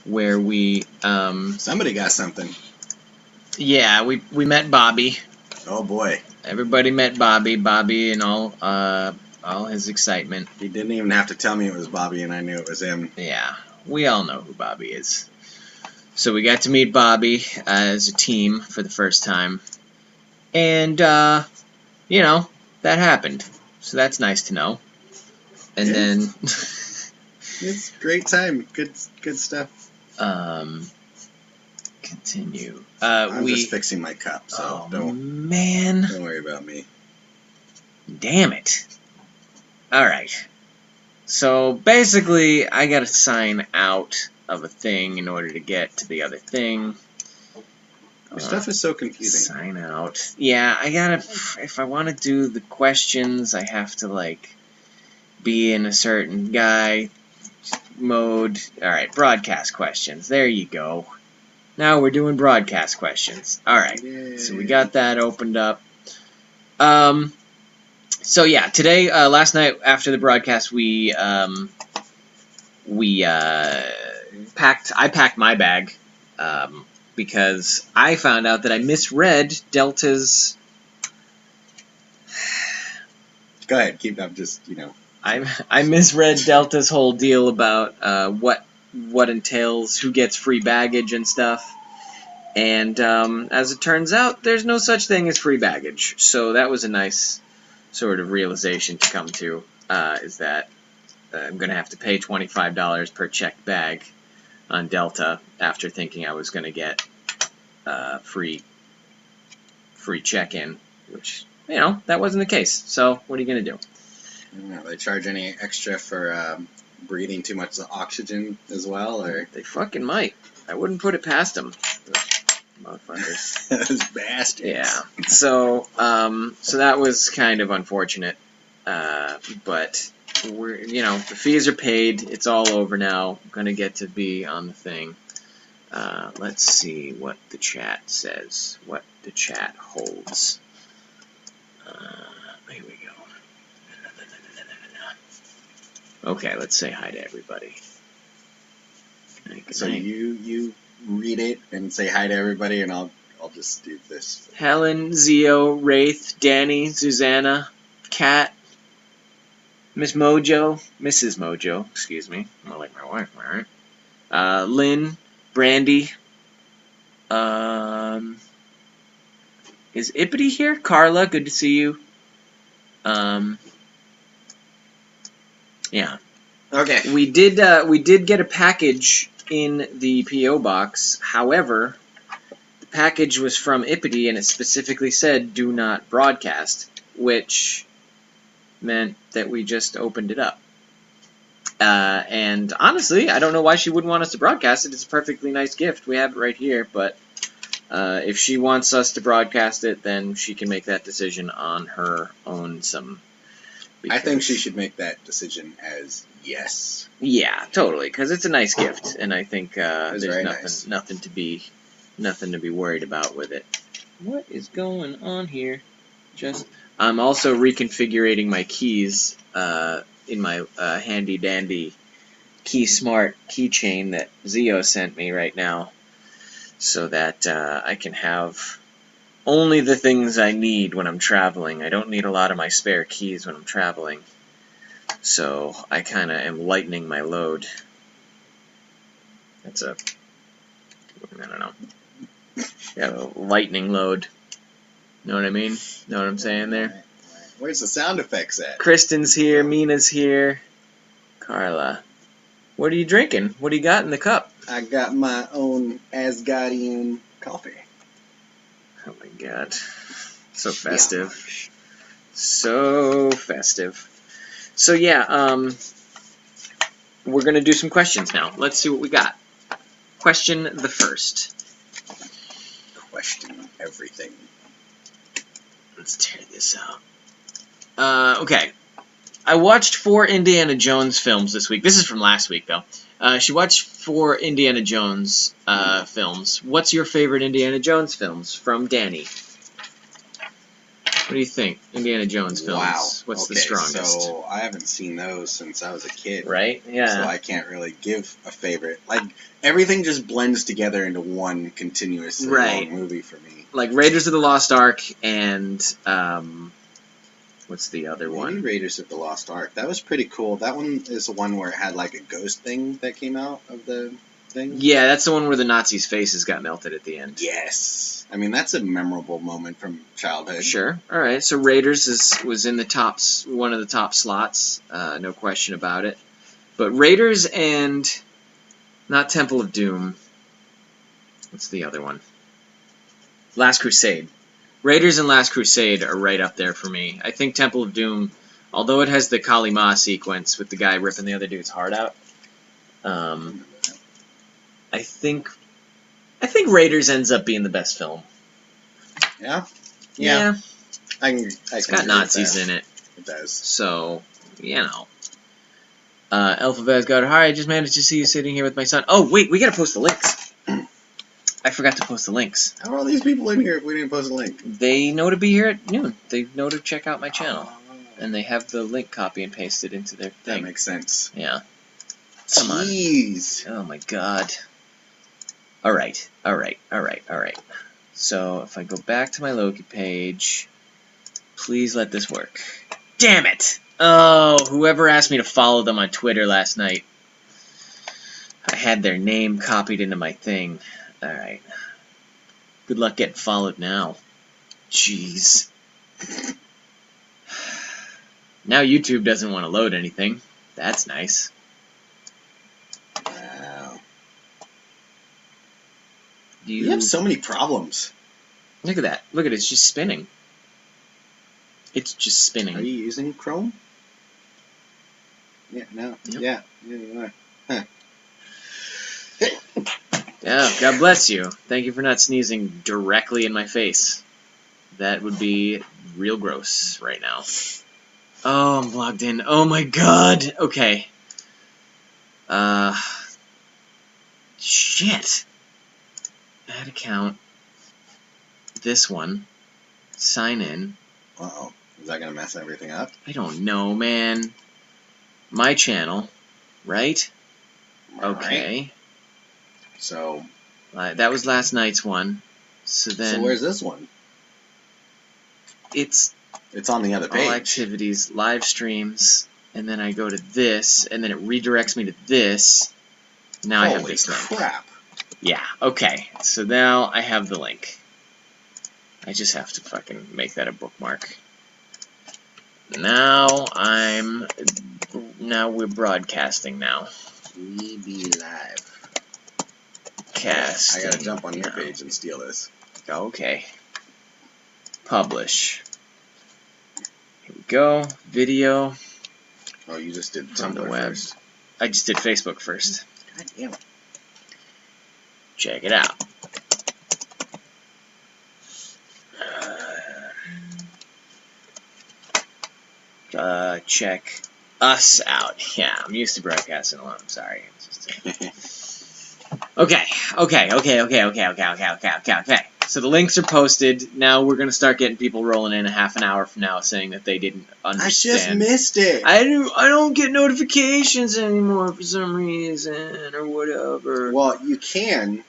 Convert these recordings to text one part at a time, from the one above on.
where we Somebody got something. yeah, we met Bobby. Oh boy. Everybody met Bobby. Bobby and all his excitement. He didn't even have to tell me it was Bobby, and I knew it was him. Yeah, we all know who Bobby is. So we got to meet Bobby as a team for the first time. And, you know, that happened. So that's nice to know. And then... It's a great time. Good stuff. Continue. I'm just fixing my cup, so don't worry about me. Damn it. Alright. So, basically, I gotta sign out of a thing in order to get to the other thing. Your stuff is so confusing. Sign out. Yeah, I gotta... If I want to do the questions, I have to, like, be in a certain guy mode. Alright, broadcast questions. There you go. Now we're doing broadcast questions. Alright, so we got that opened up. So yeah, today, last night after the broadcast, I packed my bag, because I found out that I misread Delta's... Go ahead, I'm just, I misread Delta's whole deal about what entails who gets free baggage and stuff. And as it turns out, there's no such thing as free baggage. So that was a nice sort of realization to come to, is that I'm going to have to pay $25 per checked bag on Delta after thinking I was going to get free check-in, which, that wasn't the case. So what are you going to do? They charge any extra for breathing too much oxygen as well, or they fucking might. I wouldn't put it past them, motherfuckers. Those bastards. Yeah. So that was kind of unfortunate, but we're the fees are paid. It's all over now. I'm gonna get to be on the thing. Let's see what the chat says. What the chat holds. Here we go. Okay, let's say hi to everybody. So you read it and say hi to everybody, and I'll just do this. Helen, Zio, Wraith, Danny, Susanna, Kat, Mrs. Mojo, excuse me. I'm like my wife, alright. Lynn, Brandy. Is Ippity here? Carla, good to see you. Yeah. Okay. We did get a package in the P.O. box. However, the package was from Ippity, and it specifically said, do not broadcast, which meant that we just opened it up. And honestly, I don't know why she wouldn't want us to broadcast it. It's a perfectly nice gift. We have it right here, but if she wants us to broadcast it, then she can make that decision on her own. I think she should make that decision as yes. Yeah, totally, because it's a nice gift, and I think there's nothing to be worried about with it. What is going on here? I'm also reconfiguring my keys in my handy dandy Key Smart keychain that Zio sent me right now, so that I can have only the things I need when I'm traveling. I don't need a lot of my spare keys when I'm traveling. So I kind of am lightening my load. I don't know. Yeah, a lightning load. Know what I mean? Know what I'm saying there? Where's the sound effects at? Kristen's here, Mina's here. Carla. What are you drinking? What do you got in the cup? I got my own Asgardian coffee. Oh my god. So festive. Yeah. So festive. So yeah, we're going to do some questions now. Let's see what we got. Question the first. Question everything. Let's tear this out. Okay. I watched 4 Indiana Jones films this week. This is from last week, though. She watched 4 Indiana Jones films. What's your favorite Indiana Jones films? From Danny. What do you think? Indiana Jones films. Wow. What's the strongest? So I haven't seen those since I was a kid. Right? Yeah. So I can't really give a favorite. Like, everything just blends together into one continuous long movie for me. Like Raiders of the Lost Ark and, what's the other one? Maybe Raiders of the Lost Ark. That was pretty cool. That one is the one where it had like a ghost thing that came out of the thing. Yeah, that's the one where the Nazis' faces got melted at the end. Yes. I mean, that's a memorable moment from childhood. Sure. All right. So Raiders was in the one of the top slots, no question about it. But Raiders and not Temple of Doom. What's the other one? Last Crusade. Raiders and Last Crusade are right up there for me. I think Temple of Doom, although it has the Kali Ma sequence with the guy ripping the other dude's heart out, I think Raiders ends up being the best film. Yeah? Yeah. It's got Nazis in it. It does. So, you know. Elf of Asgard, hi, I just managed to see you sitting here with my son. Oh, wait, we gotta post the links. I forgot to post the links. How are all these people in here if we didn't post a link? They know to be here at noon. They know to check out my channel. And they have the link copy and pasted into their thing. That makes sense. Yeah. Come on. Jeez. Oh my god. Alright. So, if I go back to my Loki page, please let this work. Damn it! Oh, whoever asked me to follow them on Twitter last night, I had their name copied into my thing. Alright. Good luck getting followed now. Jeez. Now YouTube doesn't want to load anything. That's nice. Wow. You have so many problems. Look at that. Look at it. It's just spinning. It's just spinning. Are you using Chrome? Yeah, no. Yep. Yeah, you are. Huh. Yeah, God bless you. Thank you for not sneezing directly in my face. That would be real gross right now. Oh, I'm logged in. Oh my god! Okay. Shit. Add account. This one. Sign in. Uh-oh. Is that going to mess everything up? I don't know, man. My channel. Right? Okay. Right. So... that was last night's one. So then... So where's this one? It's on the other page. all activities, live streams, and then I go to this, and then it redirects me to this. Now I have this link. Holy crap. Yeah, okay. So now I have the link. I just have to fucking make that a bookmark. Now we're broadcasting now. We be live. Casting. I gotta jump on your page and steal this. Okay. Publish. Here we go. Video. Oh, you just did On the Tumblr web. first. I just did Facebook first. God damn it. Check it out. Check us out. Yeah, I'm used to broadcasting alone. I'm sorry. It's just, okay. So the links are posted. Now we're gonna start getting people rolling in a half an hour from now saying that they didn't understand. I just missed it. I don't get notifications anymore for some reason or whatever. Well, you can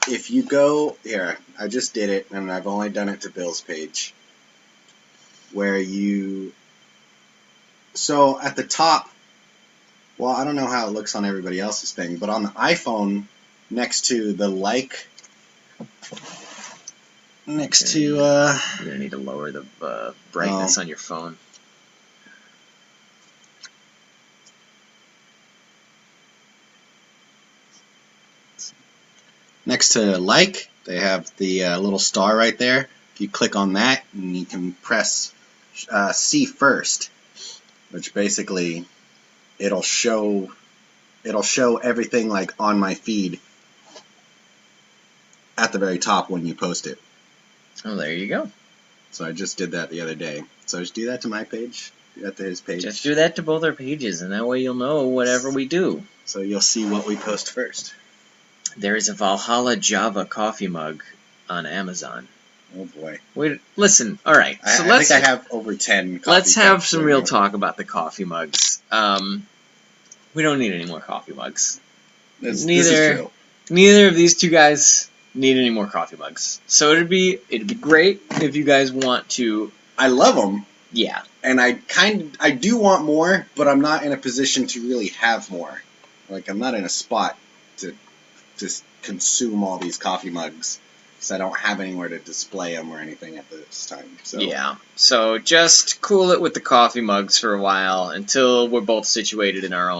if you go here. I just did it, and I've only done it to Bill's page. Where you... So, at the top... Well, I don't know how it looks on everybody else's thing, but on the iPhone, next to the like... Next to, You're gonna need to lower the brightness on your phone. Next to like, they have the little star right there. If you click on that, and you can press see first, which basically it'll show everything like on my feed at the very top when you post it. Oh, there you go. So I just did that the other day. So just do that to my page, do that to his page. Just do that to both our pages, and that way you'll know whatever we do. So you'll see what we post first. There is a Valhalla Java coffee mug on Amazon. Oh boy. Wait, listen. All right. So I think I have over 10 coffee Let's have cups some right real now. talk about the coffee mugs. We don't need any more coffee mugs. This is true. Neither of these two guys need any more coffee mugs. So it'd be great if you guys want to. I love them. Yeah. And I do want more, but I'm not in a position to really have more. Like, I'm not in a spot to just consume all these coffee mugs, because I don't have anywhere to display them or anything at this time. So. Yeah. So just cool it with the coffee mugs for a while until we're both situated in our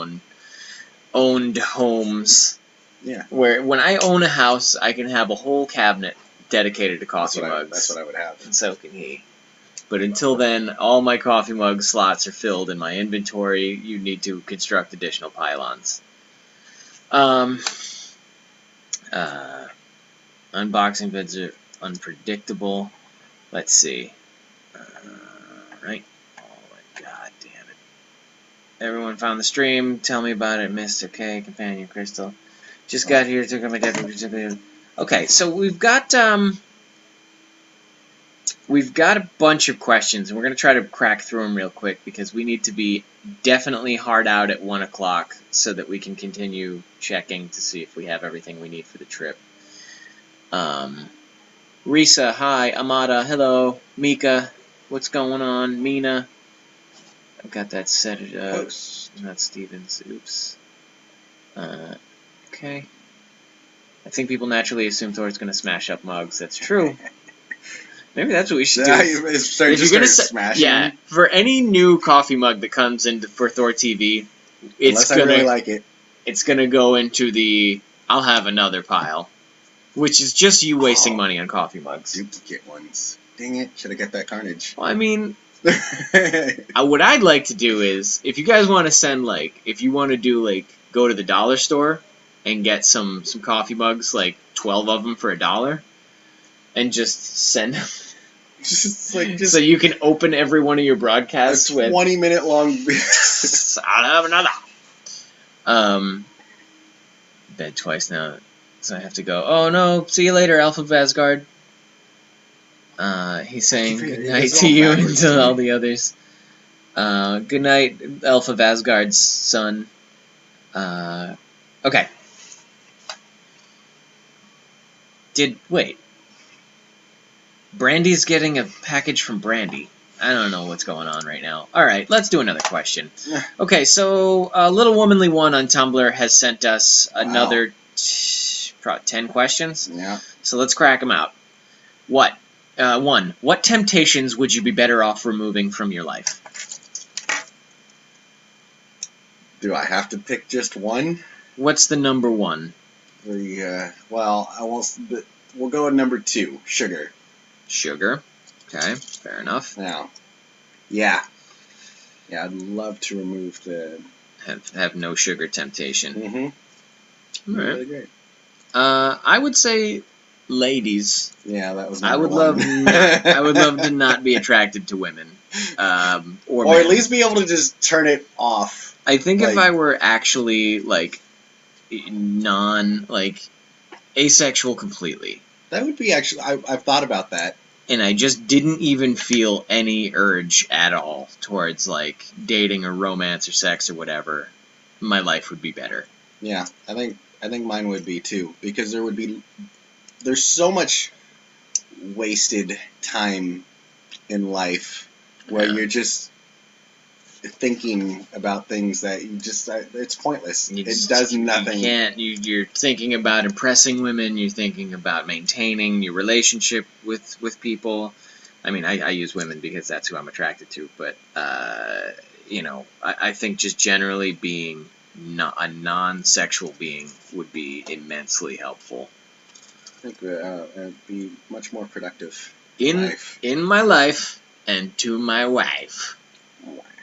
owned homes. Yeah. Where when I own a house, I can have a whole cabinet dedicated to coffee mugs. That's what I would have. And so can he. But until then, all my coffee mug slots are filled in my inventory. You need to construct additional pylons. Unboxing vids are unpredictable. Let's see. Right. Oh my god damn it. Everyone found the stream. Tell me about it, Mr. K, Companion Crystal. Just got here. Took my dad. Okay, so we've got a bunch of questions, and we're going to try to crack through them real quick because we need to be definitely hard out at 1 o'clock so that we can continue checking to see if we have everything we need for the trip. Risa, hi. Amada, hello. Mika, what's going on? Mina, I've got that set it up. Not Stevens, oops. Okay. I think people naturally assume Thor's going to smash up mugs. That's true. Maybe that's what we should do. If you're gonna smashing. Yeah, for any new coffee mug that comes in for ThorTV, I really like it. It's gonna go into the I'll have another pile, which is just you wasting money on coffee mugs. Duplicate ones. Dang it! Should have got that carnage. Well, I mean, what I'd like to do is if you guys want to send if you want to do go to the dollar store and get some coffee mugs 12 of them for $1, and just send them. So you can open every one of your broadcasts with 20-minute long. I'll have another. Bed twice now, so I have to go. Oh no! See you later, Alpha of Asgard. He's saying good night to you and to all the others. Good night, Alpha of Asgard's son. Okay. Wait. Brandy's getting a package from Brandy. I don't know what's going on right now. Alright, let's do another question. Okay, so Little Womanly One on Tumblr has sent us another 10 questions. Yeah. So let's crack them out. One, what temptations would you be better off removing from your life? Do I have to pick just one? What's the number one? We'll go with number 2, sugar. Sugar. Okay, fair enough. Now, yeah, I'd love to remove the have no sugar temptation. Mm-hmm. All right. Really great. I would say ladies. Yeah, that was. I would love to not be attracted to women, or at least be able to just turn it off. I think if I were actually asexual completely. That would be actually. I've thought about that. And I just didn't even feel any urge at all towards dating or romance or sex or whatever. My life would be better. Yeah, I think mine would be too, because there's so much wasted time in life where you're just thinking about things that it's pointless. It does nothing. You're thinking about impressing women. You're thinking about maintaining your relationship with people. I mean, I use women because that's who I'm attracted to. But I think just generally being a non-sexual being would be immensely helpful. I think it'd be much more productive in my life and to my wife.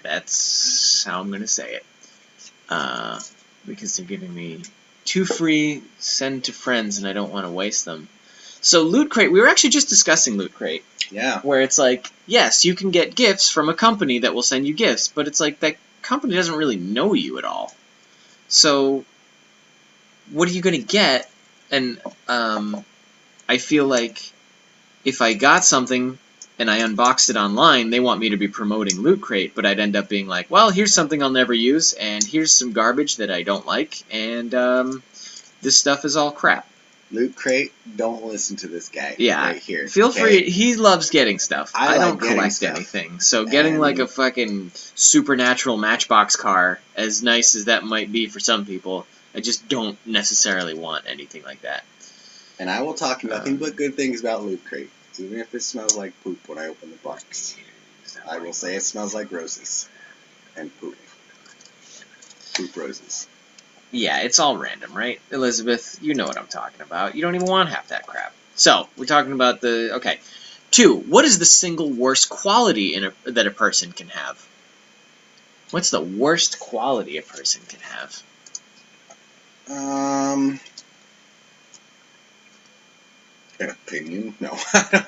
That's how I'm going to say it. Because they're giving me 2 free send to friends, and I don't want to waste them. So Loot Crate, we were actually just discussing Loot Crate. Yeah. Where it's yes, you can get gifts from a company that will send you gifts, but it's that company doesn't really know you at all. So what are you going to get? And I feel if I got something and I unboxed it online, they want me to be promoting Loot Crate, but I'd end up being like, well, here's something I'll never use, and here's some garbage that I don't like, and this stuff is all crap. Loot Crate, don't listen to this guy right here. Feel free. He loves getting stuff. I don't collect stuff. anything. So getting like a fucking supernatural Matchbox car, as nice as that might be for some people, I just don't necessarily want anything like that. And I will talk nothing but good things about Loot Crate, even if it smells like poop when I open the box. I will say it smells like roses and poop. Poop roses. Yeah, it's all random, right? Elizabeth, you know what I'm talking about. You don't even want half that crap. So, we're talking about the... Okay. 2. What is the single worst quality that a person can have? What's the worst quality a person can have? An opinion? No. I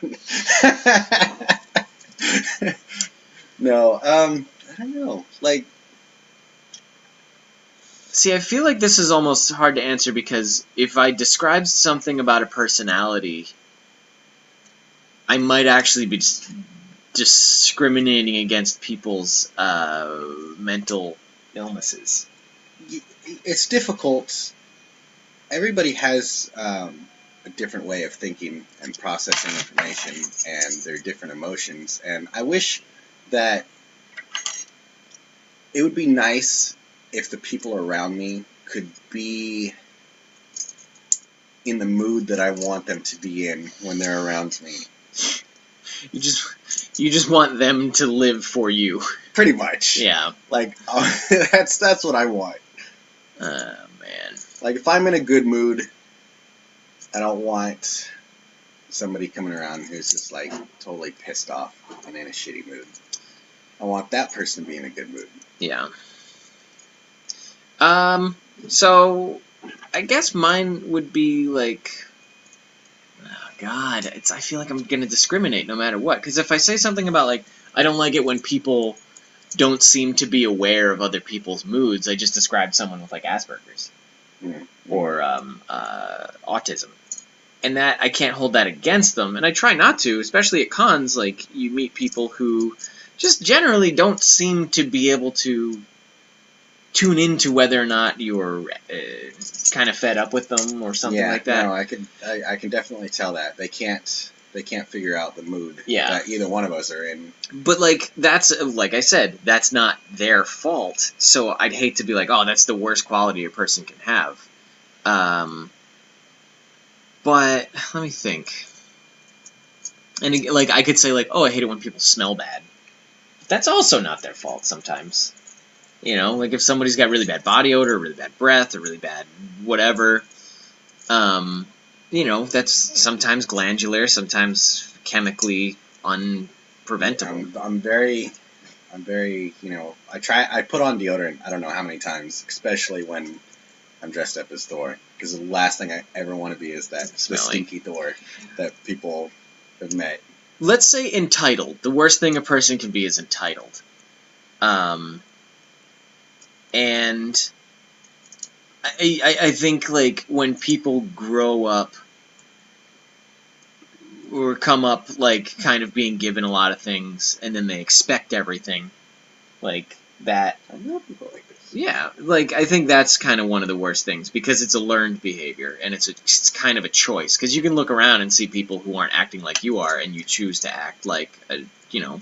don't... No, I don't know. Like... See, I feel like this is almost hard to answer because if I describe something about a personality, I might actually be discriminating against people's mental illnesses. It's difficult. Everybody has a different way of thinking and processing information and their different emotions, and I wish that it would be nice if the people around me could be in the mood that I want them to be in when they're around me. You just want them to live for you. Pretty much. Yeah. Like that's what I want. Man. Like if I'm in a good mood, I don't want somebody coming around who's just like totally pissed off and in a shitty mood. I want that person to be in a good mood. Yeah. So I guess mine would be like, oh God, I feel like I'm gonna discriminate no matter what. Because if I say something about like, I don't like it when people don't seem to be aware of other people's moods, I just described someone with like Asperger's or autism, and that I can't hold that against them, and I try not to, especially at cons. Like you meet people who just generally don't seem to be able to tune into whether or not you're kind of fed up with them or something like that. No, I can definitely tell that they can't figure out the mood that either one of us are in. But like that's like I said, that's not their fault. So I'd hate to be like, oh, that's the worst quality a person can have. But let me think. And like I could say like, oh, I hate it when people smell bad. That's also not their fault sometimes. You know, like if somebody's got really bad body odor, or really bad breath, or really bad whatever, you know, that's sometimes glandular, sometimes chemically unpreventable. I'm very, you know, I put on deodorant, I don't know how many times, especially when I'm dressed up as Thor, because the last thing I ever want to be is that the stinky Thor that people have met. Let's say entitled. The worst thing a person can be is entitled. And I think, like, when people grow up or come up, like, kind of being given a lot of things, and then they expect everything, like, that... I know people like this. Yeah, like, I think that's kind of one of the worst things, because it's a learned behavior, and it's kind of a choice, because you can look around and see people who aren't acting like you are, and you choose to act like, you know,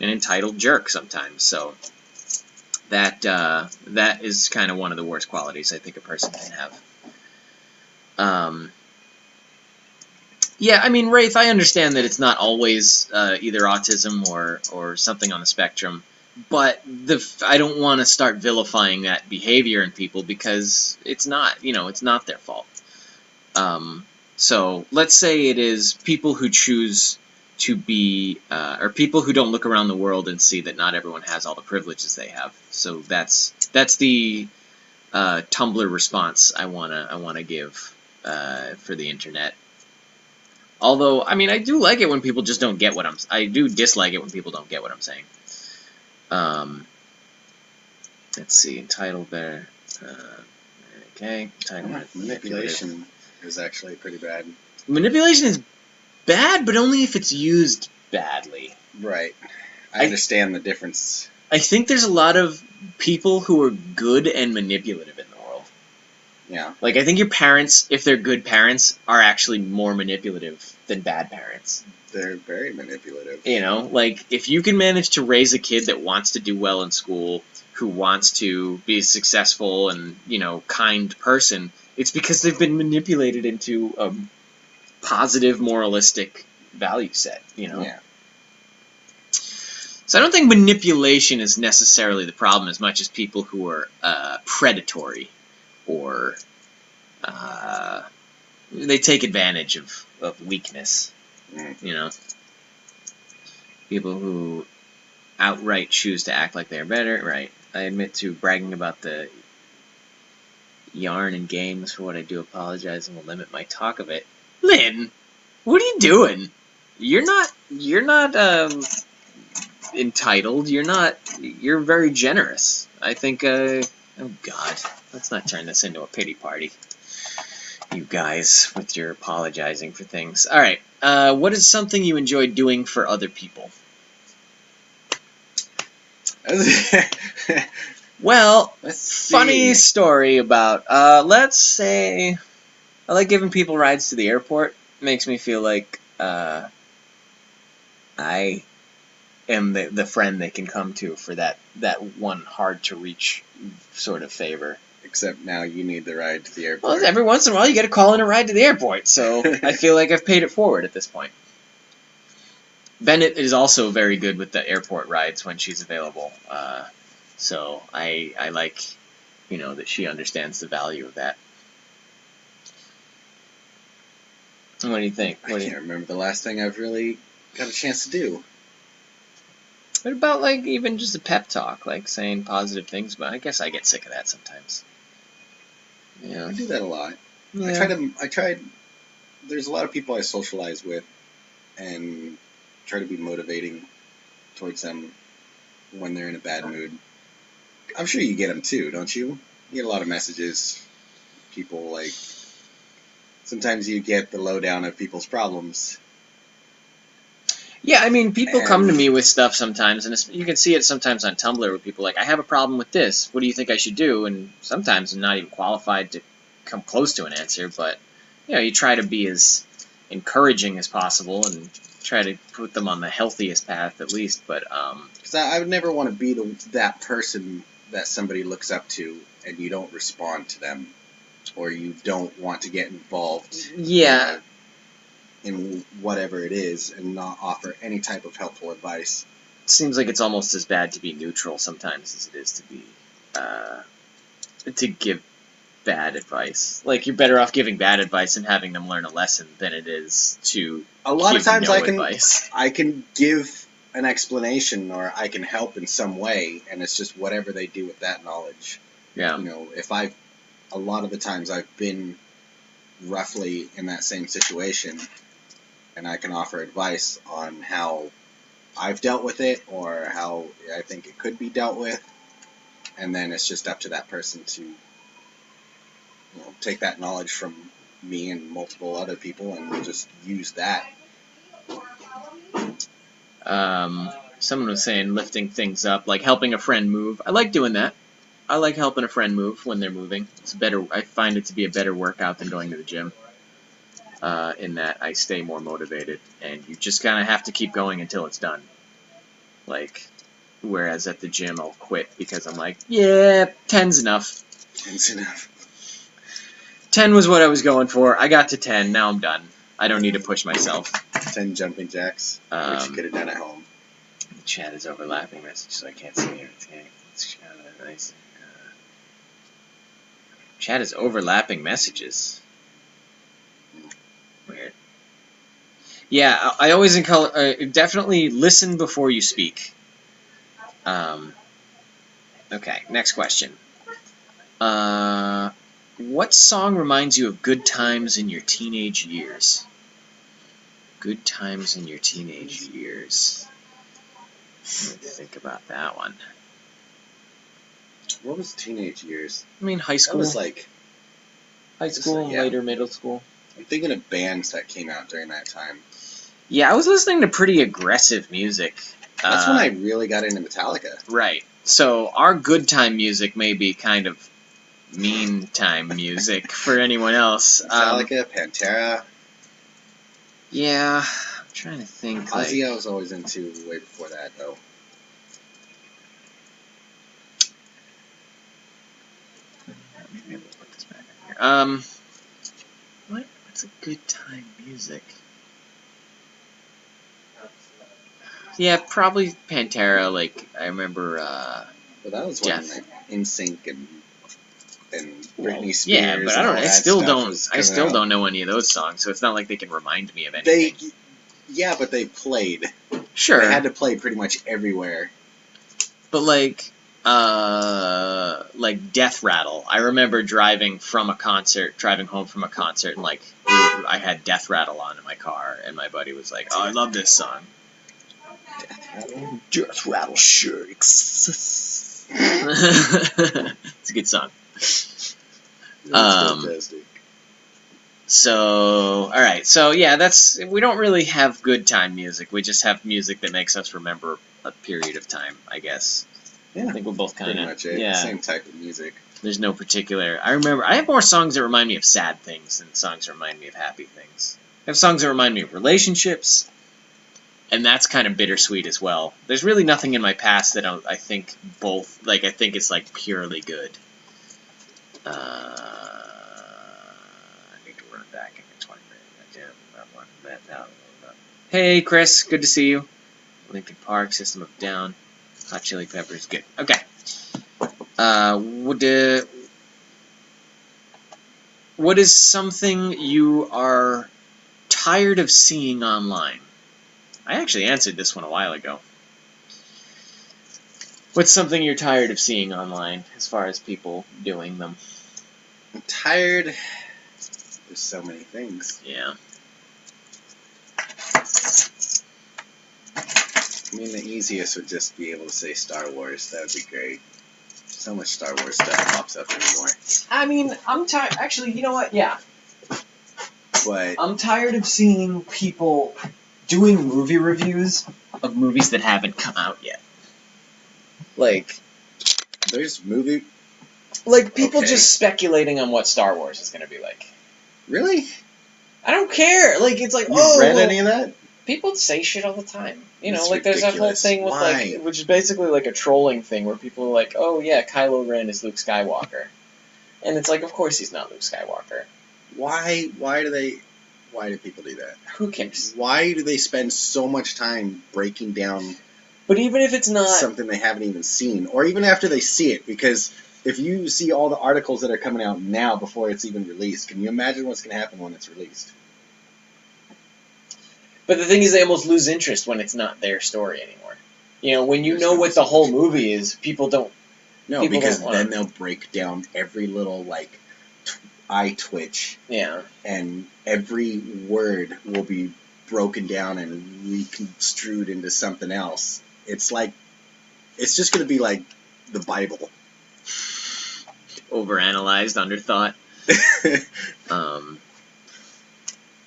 an entitled jerk sometimes, so... That is kind of one of the worst qualities I think a person can have. Yeah, I mean, Wraith, I understand that it's not always either autism or something on the spectrum, but I don't want to start vilifying that behavior in people because it's not, you know, it's not their fault. So let's say it is people who choose to be, or people who don't look around the world and see that not everyone has all the privileges they have. So that's the Tumblr response I wanna give for the internet. Although, I mean, I do like it when people just don't get what I do dislike it when people don't get what I'm saying. Let's see, entitled there. Okay, Manipulation is actually pretty bad. Manipulation is bad, but only if it's used badly. Right. I understand the difference. I think there's a lot of people who are good and manipulative in the world. Yeah. Like, I think your parents, if they're good parents, are actually more manipulative than bad parents. They're very manipulative. You know, like, if you can manage to raise a kid that wants to do well in school, who wants to be a successful and, you know, kind person, it's because they've been manipulated into a positive, moralistic value set, you know? Yeah. So I don't think manipulation is necessarily the problem as much as people who are predatory or they take advantage of weakness, you know? People who outright choose to act like they're better, right? I admit to bragging about the yarn and games. For what I do apologize and will limit my talk of it. Lynn, what are you doing? You're not entitled. You're very generous. I think, oh God, let's not turn this into a pity party. You guys, with your apologizing for things. Alright, what is something you enjoy doing for other people? Well, funny story about, let's say, I like giving people rides to the airport. It makes me feel like, I am the friend they can come to for that one hard-to-reach sort of favor. Except now you need the ride to the airport. Well, every once in a while you get a call in a ride to the airport, so I feel like I've paid it forward at this point. Bennett is also very good with the airport rides when she's available, so I like, you know, that she understands the value of that. What do you think? I can't remember the last thing I've really got a chance to do. What about, like, even just a pep talk, like saying positive things? But I guess I get sick of that sometimes. Yeah, I do that a lot. Yeah. I tried. There's a lot of people I socialize with, and try to be motivating towards them when they're in a bad mood. I'm sure you get them too, don't you? You get a lot of messages. People like. Sometimes you get the lowdown of people's problems. Yeah, I mean, people come to me with stuff sometimes, and you can see it sometimes on Tumblr where people are like, I have a problem with this. What do you think I should do? And sometimes I'm not even qualified to come close to an answer, but, you know, you try to be as encouraging as possible and try to put them on the healthiest path at least, but, Because I would never want to be that person that somebody looks up to and you don't respond to them, or you don't want to get involved. Yeah. In whatever it is, and not offer any type of helpful advice. It seems like it's almost as bad to be neutral sometimes as it is to give bad advice. Like, you're better off giving bad advice and having them learn a lesson than it is to a lot give of times no advice. I can give an explanation or I can help in some way, and it's just whatever they do with that knowledge. Yeah. You know, a lot of the times I've been roughly in that same situation, and I can offer advice on how I've dealt with it or how I think it could be dealt with, and then it's just up to that person to take that knowledge from me and multiple other people and just use that. Someone was saying lifting things up, like helping a friend move. I like doing that. I like helping a friend move when they're moving. It's better. I find it to be a better workout than going to the gym. In that I stay more motivated, and you just kind of have to keep going until it's done. Like, whereas at the gym I'll quit because I'm like, yeah, 10's enough. 10's enough. 10 was what I was going for. I got to 10. Now I'm done. I don't need to push myself. 10 jumping jacks, which you could have done at home. The chat is overlapping messages, so I can't see everything. It's kind of nice. Chat is overlapping messages. Weird. Yeah, I always definitely listen before you speak. Okay, next question. What song reminds you of good times in your teenage years? Good times in your teenage years. Let me think about that one. What was teenage years? I mean, high school. That was like... High school, yeah. Later middle school. I'm thinking of bands that came out during that time. Yeah, I was listening to pretty aggressive music. That's when I really got into Metallica. Right. So our good time music may be kind of mean time music for anyone else. Metallica, Pantera. Yeah, I'm trying to think. Ozzy I was always into way before that, though. Maybe we'll put this back in here. What's a good time music? Yeah, probably Pantera. Like I remember. But that was when like NSYNC and Britney Spears. Yeah, but I still don't know any of those songs, so it's not like they can remind me of anything. Yeah, but they played. Sure. They had to play pretty much everywhere. But like Death Rattle. I remember driving home from a concert, and like I had Death Rattle on in my car, and my buddy was like, "Oh, I love this song." Death Rattle shirts. It's a good song. Fantastic. So, alright, so yeah, we don't really have good time music, we just have music that makes us remember a period of time, I guess. Yeah, I think we're both kind of, pretty much it. Yeah. Same type of music. There's no particular, I have more songs that remind me of sad things than songs that remind me of happy things. I have songs that remind me of relationships, and that's kind of bittersweet as well. There's really nothing in my past that I think I think it's like purely good. Back in 20 minutes. Hey, Chris, good to see you. Linkin Park, System of a Down, Hot Chili Peppers, good. Okay. What is something you are tired of seeing online? I actually answered this one a while ago. What's something you're tired of seeing online, as far as people doing them? I'm tired. There's so many things. Yeah. I mean, the easiest would just be able to say Star Wars. That would be great. So much Star Wars stuff pops up anymore. I mean, I'm tired. Actually, you know what? Yeah. What? I'm tired of seeing people doing movie reviews of movies that haven't come out yet. Like, there's movie... Like, people just speculating on what Star Wars is going to be like. Really? I don't care. Like, it's like, you read any of that? People say shit all the time. You know, it's like, ridiculous. There's that whole thing with, like, which is basically like a trolling thing where people are like, oh, yeah, Kylo Ren is Luke Skywalker. And it's like, of course he's not Luke Skywalker. Why do people do that? Who cares? Why do they spend so much time breaking down... But even if it's not... something they haven't even seen, or even after they see it, because... if you see all the articles that are coming out now before it's even released, can you imagine what's going to happen when it's released? But the thing is, they almost lose interest when it's not their story anymore. You know, when you know what the whole movie is, people don't... No, because then they'll break down every little, like, eye twitch. Yeah. And every word will be broken down and reconstrued into something else. It's like... it's just going to be like the Bible. Overanalyzed, underthought.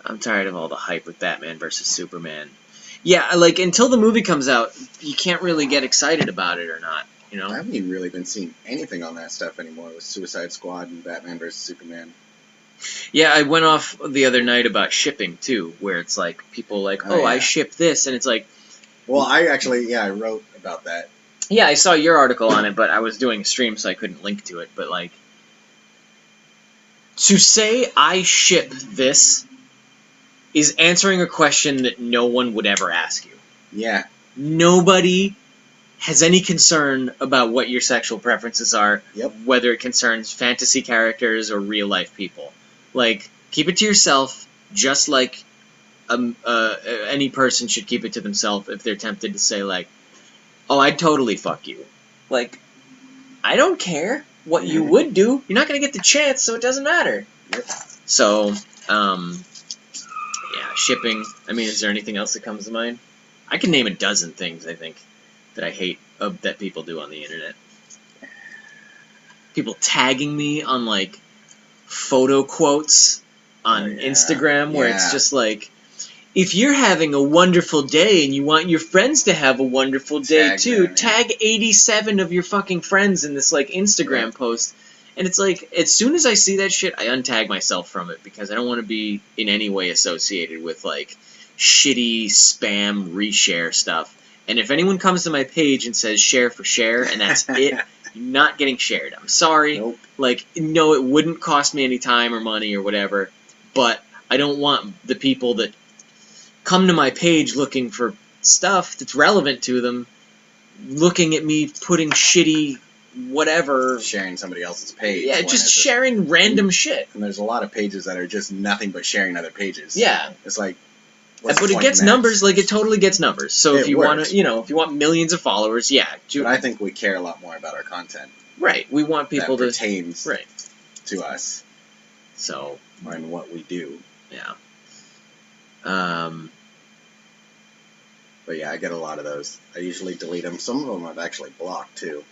I'm tired of all the hype with Batman versus Superman. Yeah, like, until the movie comes out, you can't really get excited about it or not, you know? I haven't even really been seeing anything on that stuff anymore with Suicide Squad and Batman versus Superman. Yeah, I went off the other night about shipping, too, where it's like, people like, oh, yeah. I ship this, and it's like... Well, I wrote about that. Yeah, I saw your article on it, but I was doing a stream, so I couldn't link to it, but, like... to say I ship this is answering a question that no one would ever ask you. Yeah. Nobody has any concern about what your sexual preferences are, whether it concerns fantasy characters or real-life people. Like, keep it to yourself, just like any person should keep it to themselves if they're tempted to say, like, oh, I'd totally fuck you. Like, I don't care what you would do. You're not going to get the chance, so it doesn't matter. Yep. So, yeah, shipping. I mean, is there anything else that comes to mind? I can name a dozen things, I think, that I hate that people do on the internet. People tagging me on, like, photo quotes on Instagram where it's just like, if you're having a wonderful day and you want your friends to have a wonderful day too, tag 87 of your fucking friends in this like Instagram post. And it's like, as soon as I see that shit, I untag myself from it because I don't want to be in any way associated with like shitty spam reshare stuff. And if anyone comes to my page and says share for share and that's it, you're not getting shared. I'm sorry. Nope. Like, no, it wouldn't cost me any time or money or whatever, but I don't want the people that come to my page looking for stuff that's relevant to them, looking at me putting shitty whatever. Sharing somebody else's page. Yeah, just sharing random shit. And there's a lot of pages that are just nothing but sharing other pages. Yeah. It's like, but it gets numbers, like it totally gets numbers. So if you want to, if you want millions of followers, yeah. But I think we care a lot more about our content. Right. We want people that pertains to us. So. And what we do. Yeah. But yeah, I get a lot of those. I usually delete them. Some of them I've actually blocked too.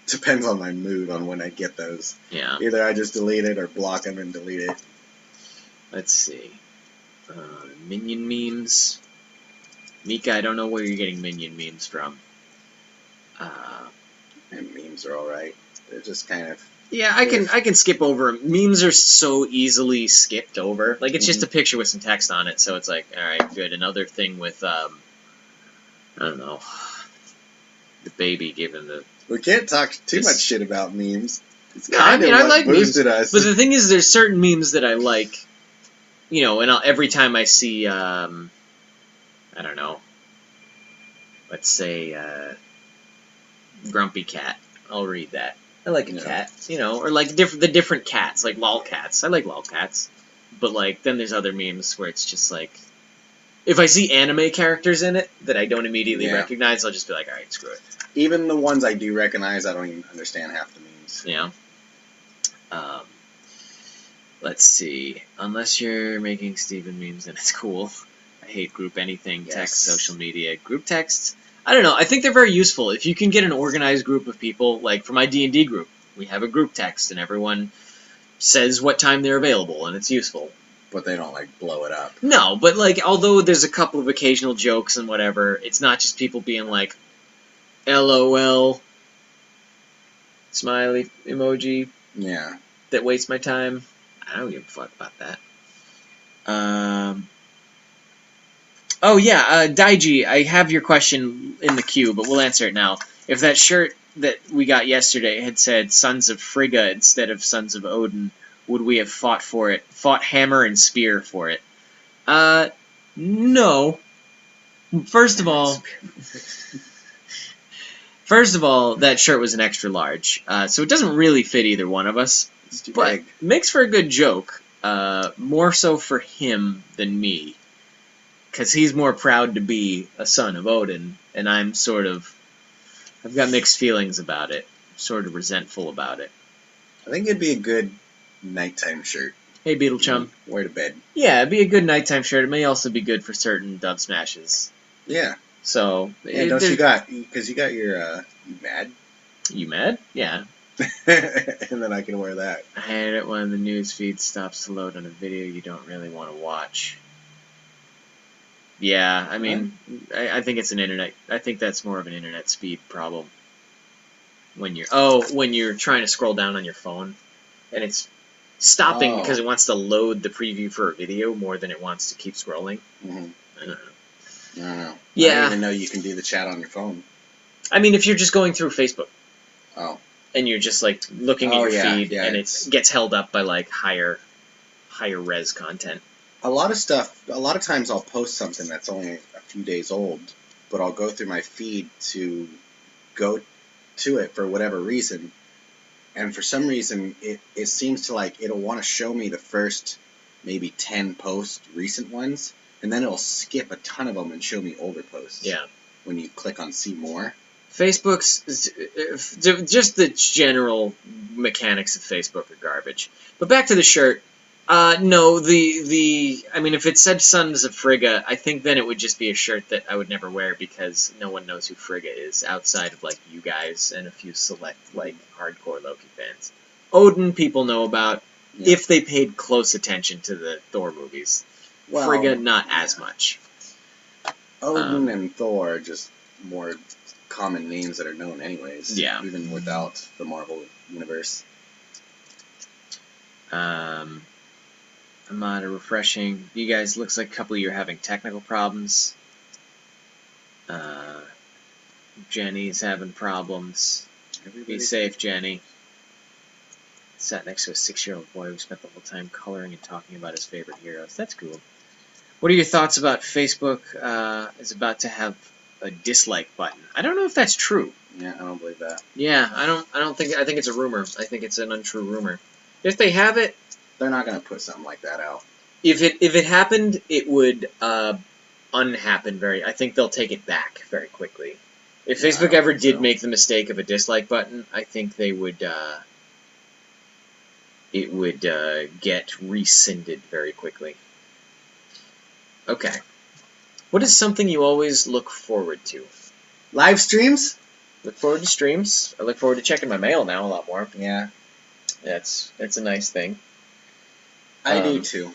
Depends on my mood on when I get those. Yeah. Either I just delete it or block them and delete it. Let's see. Minion memes. Mika, I don't know where you're getting Minion memes from. And memes are alright. They're just kind of... Yeah, I can skip over them. Memes are so easily skipped over. Like, it's just a picture with some text on it, so it's like, alright, good. Another thing with, I don't know, the baby giving the... We can't talk too much shit about memes. It's I like memes. Us. But the thing is, there's certain memes that I like, and every time I see, I don't know, let's say, Grumpy Cat, I'll read that. I like a cat, or like the different cats, like lolcats. I like lolcats. But like, then there's other memes where it's just like, if I see anime characters in it that I don't immediately recognize, I'll just be like, alright, screw it. Even the ones I do recognize, I don't even understand half the memes. Yeah. Let's see. Unless you're making Steven memes, then it's cool. I hate group anything, text, social media. Group texts, I don't know. I think they're very useful. If you can get an organized group of people, like for my D&D group, we have a group text, and everyone says what time they're available, and it's useful. But they don't, like, blow it up. No, but, like, although there's a couple of occasional jokes and whatever, it's not just people being like, LOL, smiley emoji. Yeah. That wastes my time. I don't give a fuck about that. Oh, yeah, Daiji, I have your question in the queue, but we'll answer it now. If that shirt that we got yesterday had said Sons of Frigga instead of Sons of Odin, would we have fought for it? Fought hammer and spear for it? No. First of all, that shirt was an extra large, so it doesn't really fit either one of us. It's too but big. Makes for a good joke. More so for him than me. Because he's more proud to be a son of Odin, and I've got mixed feelings about it. Sort of resentful about it. I think it'd be a good nighttime shirt. Hey, Beetle Chum. Wear to bed. Yeah, it'd be a good nighttime shirt. It may also be good for certain dub smashes. Yeah. So... Yeah, because you got your, you mad? You mad? Yeah. And then I can wear that. I hate it when the news feed stops to load on a video you don't really want to watch. Yeah, I mean, I think it's an internet... I think that's more of an internet speed problem. When you're trying to scroll down on your phone, and it's stopping because it wants to load the preview for a video more than it wants to keep scrolling. Mm-hmm. I don't know. Yeah. I didn't even know you can do the chat on your phone. I mean, if you're just going through Facebook. Oh. And you're just, like, looking at your feed, and it gets held up by, like, higher res content. A lot of times I'll post something that's only a few days old, but I'll go through my feed to go to it for whatever reason, and for some reason it seems to, like, it'll want to show me the first maybe 10 recent ones, and then it'll skip a ton of them and show me older posts. Yeah. When you click on see more. Facebook's just the general mechanics of Facebook are garbage. But back to the shirt. No, I mean, if it said Sons of Frigga, I think then it would just be a shirt that I would never wear because no one knows who Frigga is outside of, like, you guys and a few select, like, hardcore Loki fans. Odin people know about if they paid close attention to the Thor movies. Frigga, not as much. Odin and Thor are just more common names that are known anyways. Yeah. Even without the Marvel universe. Amada refreshing. You guys, looks like a couple of you are having technical problems. Jenny's having problems. Be safe, Jenny. Sat next to a 6-year-old boy who spent the whole time coloring and talking about his favorite heroes. That's cool. What are your thoughts about Facebook is about to have a dislike button? I don't know if that's true. Yeah, I don't believe that. Yeah, I don't think. I think it's a rumor. I think it's an untrue rumor. If they have it, they're not going to put something like that out. If it happened, it would unhappen very. I think they'll take it back very quickly. If Facebook ever did make the mistake of a dislike button, I think they would. It would get rescinded very quickly. Okay. What is something you always look forward to? Live streams? Look forward to streams. I look forward to checking my mail now a lot more. Yeah. That's a nice thing. I do too.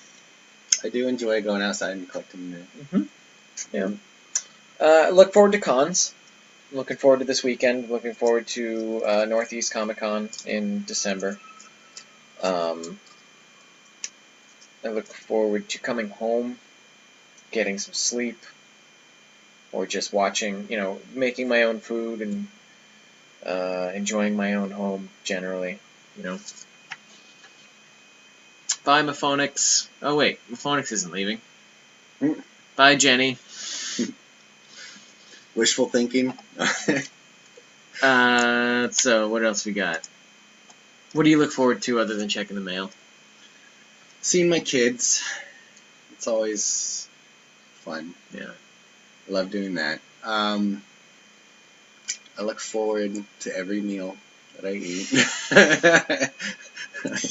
I do enjoy going outside and collecting them. Yeah. I look forward to cons. I'm looking forward to this weekend. Looking forward to Northeast Comic Con in December. I look forward to coming home, getting some sleep, or just watching, making my own food and enjoying my own home generally, Bye, Maphonix. Oh, wait. Maphonix isn't leaving. Bye, Jenny. Wishful thinking. So, what else we got? What do you look forward to other than checking the mail? Seeing my kids. It's always fun. Yeah. I love doing that. I look forward to every meal that I eat.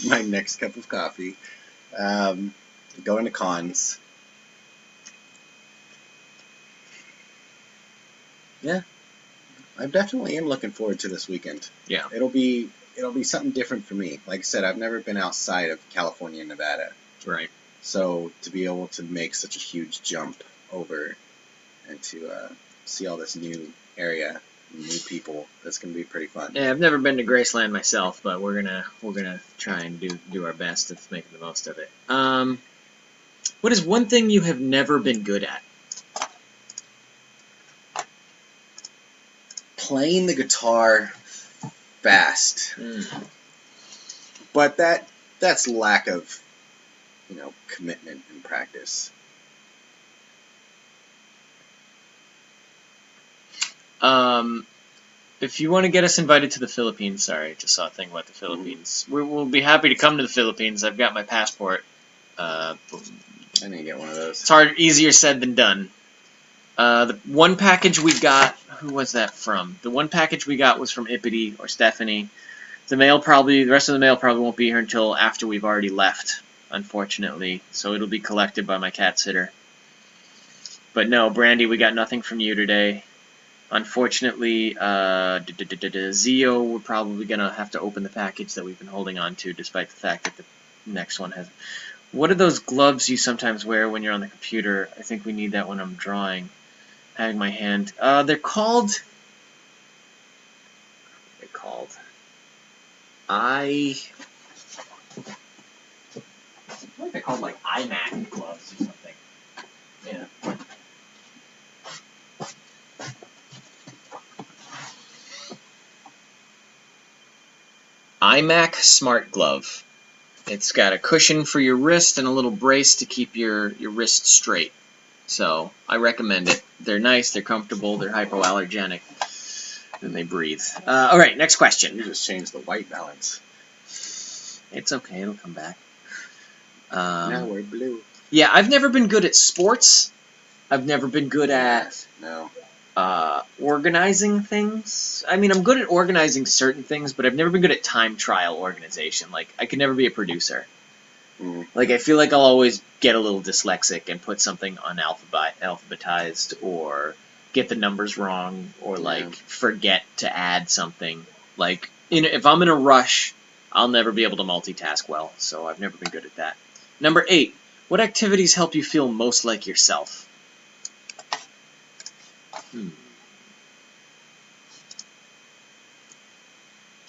My next cup of coffee. Going to cons. Yeah. I definitely am looking forward to this weekend. Yeah. It'll be something different for me. Like I said, I've never been outside of California and Nevada. Right. So to be able to make such a huge jump over and to see all this new area, new people, that's going to be pretty fun. Yeah, I've never been to Graceland myself, but we're gonna try and do our best to make the most of it. What is one thing you have never been good at? Playing the guitar fast. But that's lack of, commitment and practice. If you want to get us invited to the Philippines, sorry, I just saw a thing about the Philippines. We'll be happy to come to the Philippines. I've got my passport. I need to get one of those. It's easier said than done. The one package we got, who was that from? The one package we got was from Ippity or Stephanie. The rest of the mail probably won't be here until after we've already left, unfortunately. So it'll be collected by my cat sitter. But no, Brandy, we got nothing from you today. Unfortunately, Zio, we're probably going to have to open the package that we've been holding on to, despite the fact that the next one has... What are those gloves you sometimes wear when you're on the computer? I think we need that when I'm drawing. Having my hand. They're called... I think they're called, like, iMac gloves or something. Yeah. iMac Smart Glove. It's got a cushion for your wrist and a little brace to keep your wrist straight. So, I recommend it. They're nice, they're comfortable, they're hypoallergenic, and they breathe. Alright, next question. You just changed the white balance. It's okay, it'll come back. Now we're blue. Yeah, I've never been good at sports. I've never been good at... No. Organizing things. I mean, I'm good at organizing certain things, but I've never been good at time trial organization. Like, I could never be a producer. Like, I feel like I'll always get a little dyslexic and put something unalphabetized, or get the numbers wrong, or, forget to add something. Like, if I'm in a rush, I'll never be able to multitask well, so I've never been good at that. Number 8. What activities help you feel most like yourself?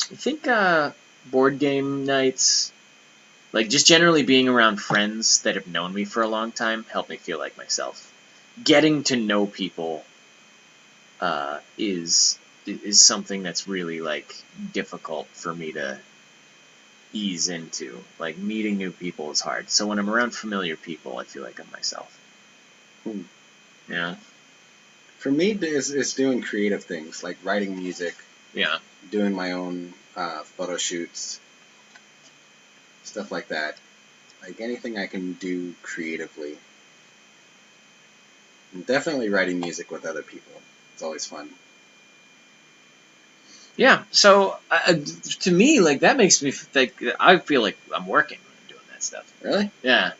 I think board game nights, like just generally being around friends that have known me for a long time, help me feel like myself. Getting to know people is something that's really like difficult for me to ease into. Like meeting new people is hard. So when I'm around familiar people, I feel like I'm myself. Yeah. For me, it's doing creative things like writing music. Yeah. Doing my own photo shoots, stuff like that. Like anything I can do creatively. And definitely writing music with other people. It's always fun. Yeah. So to me, like that makes me think. I feel like I'm working when I'm doing that stuff. Really? Yeah.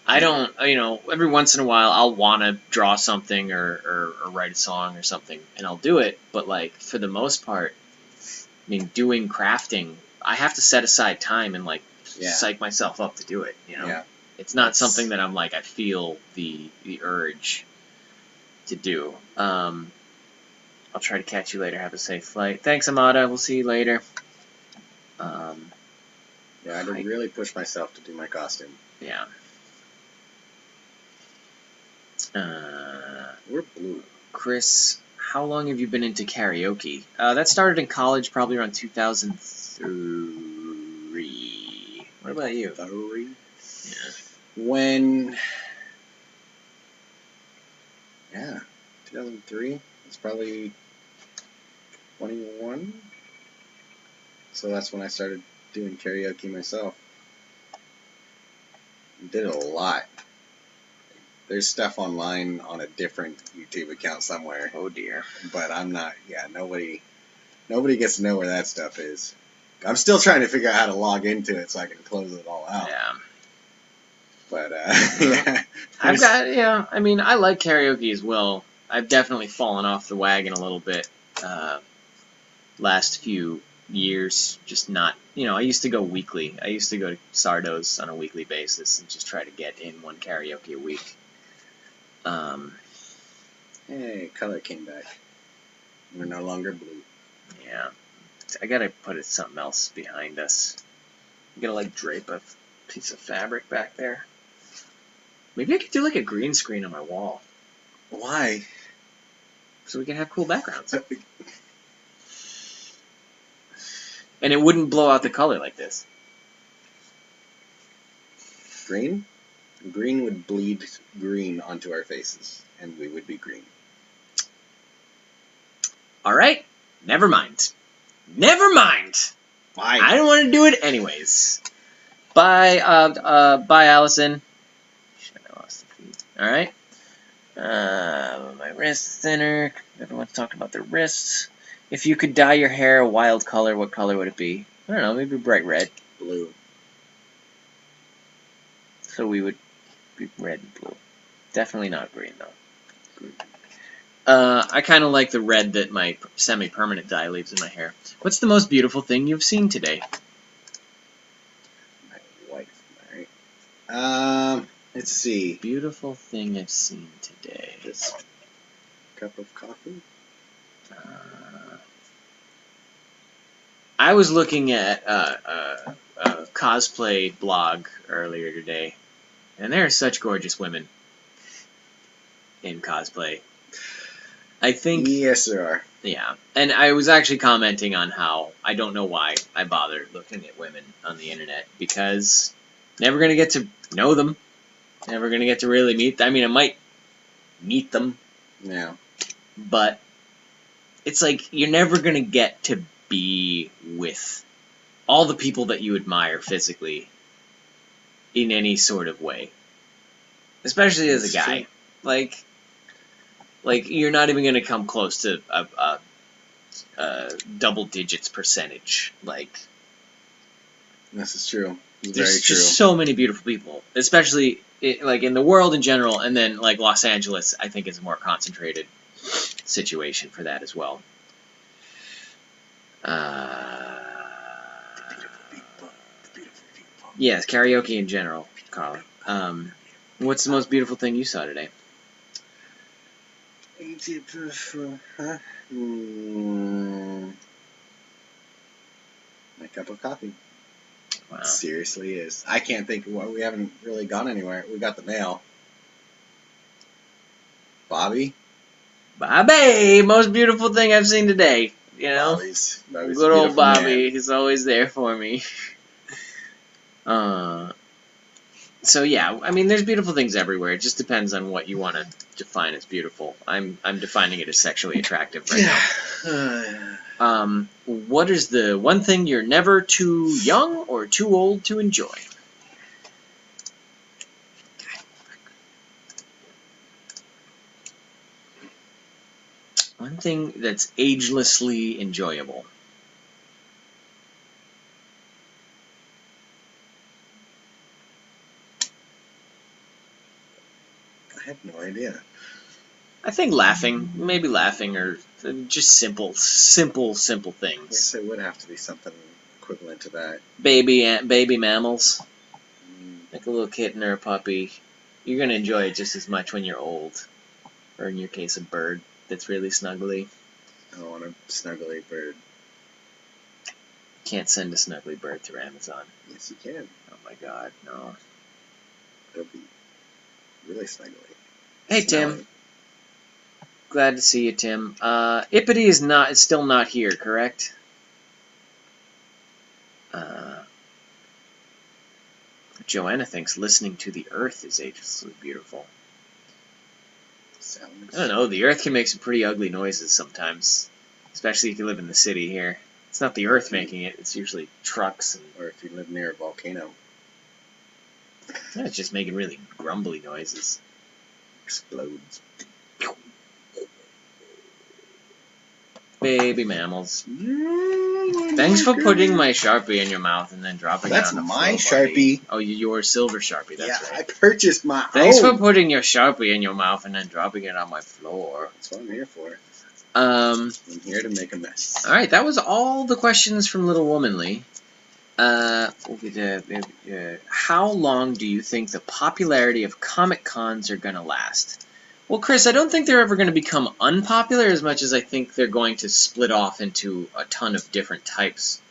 I don't, every once in a while I'll want to draw something or write a song or something, and I'll do it, but, like, for the most part, I mean, doing crafting, I have to set aside time and, like, psych myself up to do it, Yeah. It's not something that I'm, like, I feel the urge to do. I'll try to catch you later. Have a safe flight. Thanks, Amada. We'll see you later. Yeah, I did really push myself to do my costume. Yeah. We're blue. Chris, how long have you been into karaoke? That started in college, probably around 2003. What about you? 3? Yeah. Yeah, 2003. It's probably 21. So that's when I started doing karaoke myself. Did it a lot. There's stuff online on a different YouTube account somewhere. Oh dear. But I'm not. Yeah, nobody gets to know where that stuff is. I'm still trying to figure out how to log into it so I can close it all out. Yeah. But yeah. I've got I mean, I like karaoke as well. I've definitely fallen off the wagon a little bit last few years. Just not, I used to go weekly. I used to go to Sardo's on a weekly basis and just try to get in one karaoke a week. Hey, color came back. We're no longer blue. Yeah. I gotta put something else behind us. I'm gonna, like, drape a piece of fabric back there. Maybe I could do, like, a green screen on my wall. Why? So we can have cool backgrounds. And it wouldn't blow out the color like this. Green? Green would bleed green onto our faces, and we would be green. Alright, never mind. Never mind! Why? I don't want to do it anyways. Bye, Allison. Shit, I lost the feed. Alright. My wrist thinner. Everyone's talking about their wrists. If you could dye your hair a wild color, what color would it be? I don't know, maybe bright red. Blue. So we would be red and blue. Definitely not green, though. I kind of like the red that my semi-permanent dye leaves in my hair. What's the most beautiful thing you've seen today? My wife. Alright. Let's see. Beautiful thing I've seen today. This cup of coffee? I was looking at a cosplay blog earlier today, and there are such gorgeous women in cosplay. I think... Yes, there are. Yeah, and I was actually commenting on how I don't know why I bothered looking at women on the internet, because never going to get to know them, never going to get to really meet them. I mean, I might meet them, Yeah, but it's like you're never going to get to be with all the people that you admire physically in any sort of way, especially as a guy. True. Like you're not even going to come close to a double digits percentage. Like, this is true. It's there's very true. just so many beautiful people, especially like in the world in general, and then like Los Angeles, I think is a more concentrated situation for that as well. Yes, karaoke in general, Carla. What's the most beautiful thing you saw today? My cup of coffee. Wow. It seriously is. I can't think of what. We haven't really gone anywhere. We got the mail. Bobby? Bobby! Most beautiful thing I've seen today. You know? Bobby's Good old Bobby. Man. He's always there for me. So yeah, I mean, there's beautiful things everywhere. It just depends on what you want to define as beautiful. I'm defining it as sexually attractive right now. What is the one thing you're never too young or too old to enjoy? One thing that's agelessly enjoyable. I have no idea. I think laughing, maybe laughing, or just simple things. I guess it would have to be something equivalent to that. Baby mammals, like a little kitten or a puppy. You're gonna enjoy it just as much when you're old, or in your case, a bird that's really snuggly. I don't want a snuggly bird. Can't send a snuggly bird through Amazon. Yes, you can. Oh my God, no. It'll be really snuggly. Hey, Tim. Glad to see you, Tim. Ippity is still not here, correct? Joanna thinks listening to the Earth is agelessly beautiful. I don't know. The Earth can make some pretty ugly noises sometimes, especially if you live in the city here. It's not the Earth making it; it's usually trucks. Or if you live near a volcano. Yeah, it's just making really grumbly noises. Explodes. Baby mammals. Thanks for putting my Sharpie in your mouth and then dropping it on the floor. That's my Sharpie. Oh, your silver Sharpie, that's right. I purchased my own. Thanks for putting your Sharpie in your mouth and then dropping it on my floor. That's what I'm here for. I'm here to make a mess. Alright, that was all the questions from Little Womanly. How long do you think the popularity of Comic Cons are going to last? Well, Chris, I don't think they're ever going to become unpopular as much as I think they're going to split off into a ton of different types.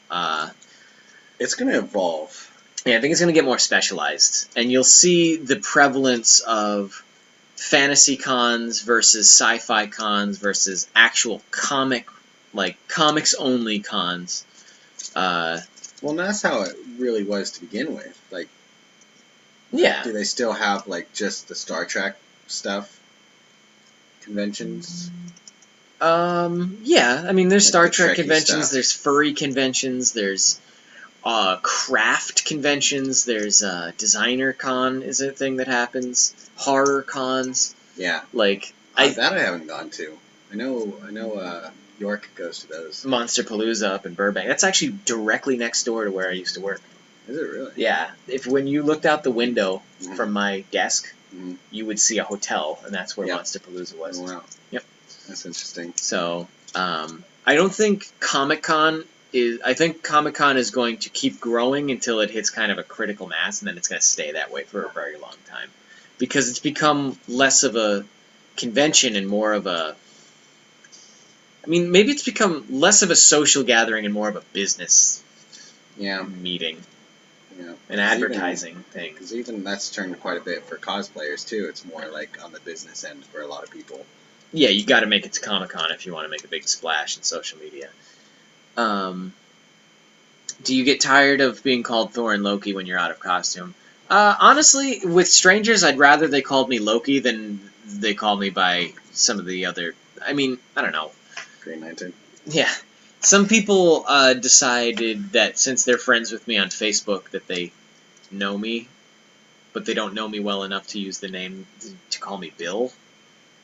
It's going to evolve. Yeah, I think it's going to get more specialized. And you'll see the prevalence of fantasy cons versus sci-fi cons versus actual comics-only cons. Well, that's how it really was to begin with. Like, yeah. Do they still have, like, just the Star Trek stuff? Conventions? Yeah. I mean, there's like Star the Trek Trekkie conventions, stuff. there's furry conventions, there's craft conventions, there's designer con is a thing that happens, horror cons. Yeah. Like that I haven't gone to. I know York goes to those. Monsterpalooza up in Burbank. That's actually directly next door to where I used to work. Is it really? Yeah. When you looked out the window from my desk, you would see a hotel, and that's where Monsterpalooza was. Oh, wow. Yep. That's interesting. So, I don't think Comic-Con is... I think Comic-Con is going to keep growing until it hits kind of a critical mass, and then it's going to stay that way for a very long time. Because it's become less of a convention and more of a... I mean, maybe it's become less of a social gathering and more of a business meeting. Yeah. An advertising thing. Because even that's turned quite a bit for cosplayers, too. It's more like on the business end for a lot of people. Yeah, you got to make it to Comic-Con if you want to make a big splash in social media. Do you get tired of being called Thor and Loki when you're out of costume? Honestly, with strangers, I'd rather they called me Loki than they call me by some of the other... I mean, I don't know. Green Lantern. Yeah. Some people decided that since they're friends with me on Facebook that they know me, but they don't know me well enough to use the name to call me Bill.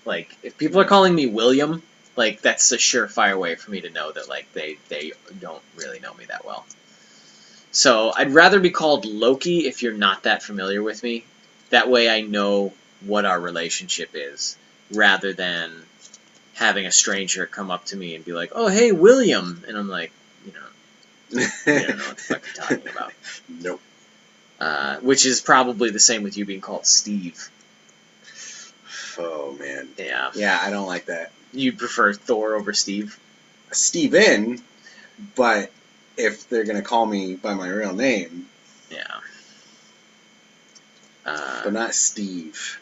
Like, if people are calling me William, like, that's a surefire way for me to know that, like, they don't really know me that well. So, I'd rather be called Loki if you're not that familiar with me. That way I know what our relationship is, rather than having a stranger come up to me and be like, "Oh, hey, William," and I'm like, you don't know what the fuck you're talking about. Nope. Which is probably the same with you being called Steve. Oh, man. Yeah. Yeah, I don't like that. You'd prefer Thor over Steve? Steven, but if they're going to call me by my real name... Yeah. But not Steve.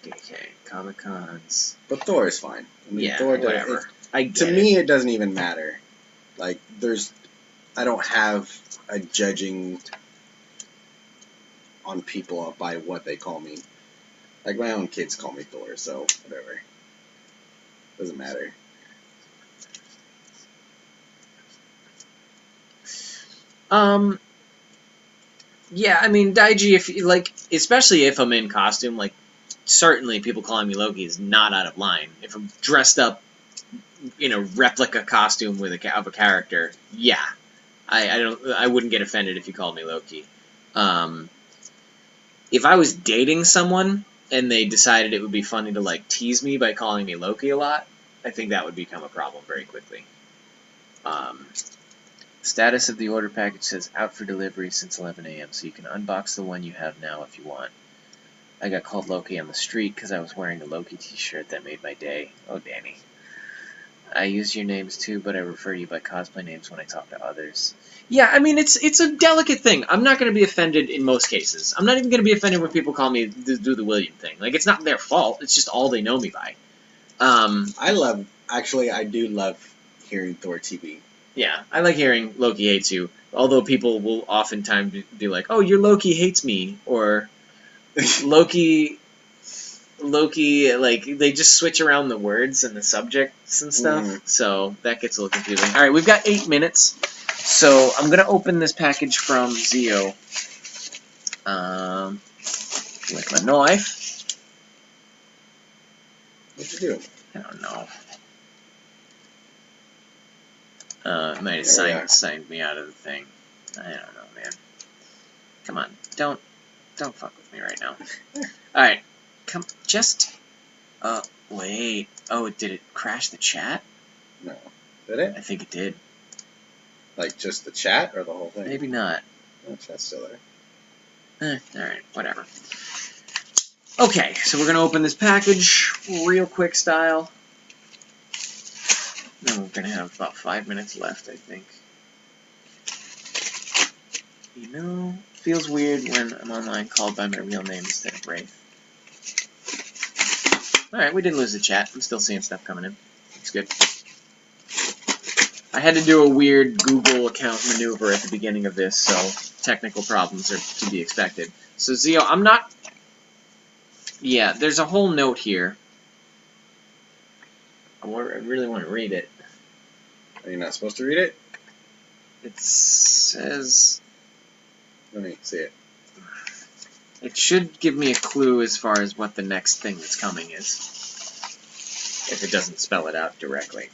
Okay, Comic-Cons. But Thor is fine. I mean, Yeah, Thor whatever. To me, it doesn't even matter. Like, I don't have a judging on people by what they call me. Like, my own kids call me Thor, so whatever. Doesn't matter. Yeah, I mean, Daiji, especially if I'm in costume, certainly people calling me Loki is not out of line. If I'm dressed up in a replica costume of a character, yeah, I wouldn't get offended if you called me Loki. If I was dating someone and they decided it would be funny to tease me by calling me Loki a lot, I think that would become a problem very quickly. Status of the order package says out for delivery since 11 a.m., so you can unbox the one you have now if you want. I got called Loki on the street because I was wearing a Loki t-shirt that made my day. Oh, Danny. I use your names too, but I refer you by cosplay names when I talk to others. Yeah, I mean, it's a delicate thing. I'm not going to be offended in most cases. I'm not even going to be offended when people call me do the William thing. It's not their fault. It's just all they know me by. I do love hearing ThorTV. Yeah, I like hearing Loki hates you, although people will oftentimes be like, oh, your Loki hates me, or Loki, they just switch around the words and the subjects and stuff, so that gets a little confusing. Alright, we've got 8 minutes, so I'm going to open this package from Zio with my knife. What'd you do? I don't know. It might have signed me out of the thing. I don't know, man. Come on, don't fuck with me right now. Alright, wait. Oh, did it crash the chat? No. Did it? I think it did. Like, just the chat, or the whole thing? Maybe not. No, chat's still there. Alright, whatever. Okay, so we're gonna open this package real quick style. Then we're going to have about 5 minutes left, I think. Feels weird when I'm online called by my real name instead of Wraith. Alright, we didn't lose the chat. I'm still seeing stuff coming in. It's good. I had to do a weird Google account maneuver at the beginning of this, so technical problems are to be expected. So, Zio, I'm not... Yeah, there's a whole note here. I really want to read it. Are you not supposed to read it? It says... Let me see it. It should give me a clue as far as what the next thing that's coming is. If it doesn't spell it out directly.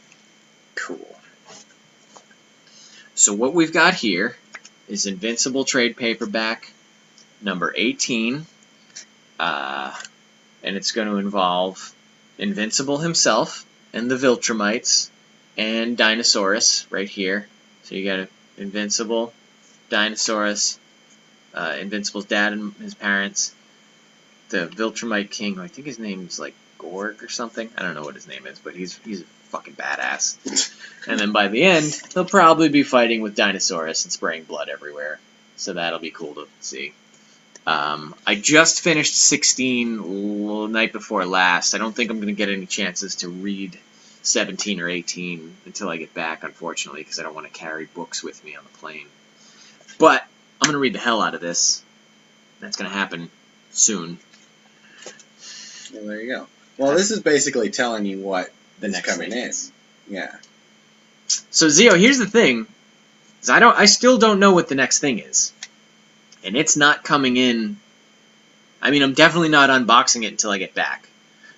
Cool. So what we've got here is Invincible trade paperback number 18. And it's going to involve Invincible himself and the Viltrumites and Dinosaurus right here. So you got Invincible, Dinosaurus, Invincible's dad and his parents, the Viltrumite king, I think his name's Gorg or something. I don't know what his name is, but he's a fucking badass. And then by the end, they'll probably be fighting with Dinosaurus and spraying blood everywhere. So that'll be cool to see. I just finished 16 night before last. I don't think I'm going to get any chances to read 17 or 18 until I get back, unfortunately, because I don't want to carry books with me on the plane. But I'm going to read the hell out of this. That's going to happen soon. Well, there you go. Well, this is basically telling you what the next coming thing in. is. Yeah. So, Zio, here's the thing. Is I still don't know what the next thing is. And it's not coming in... I mean, I'm definitely not unboxing it until I get back.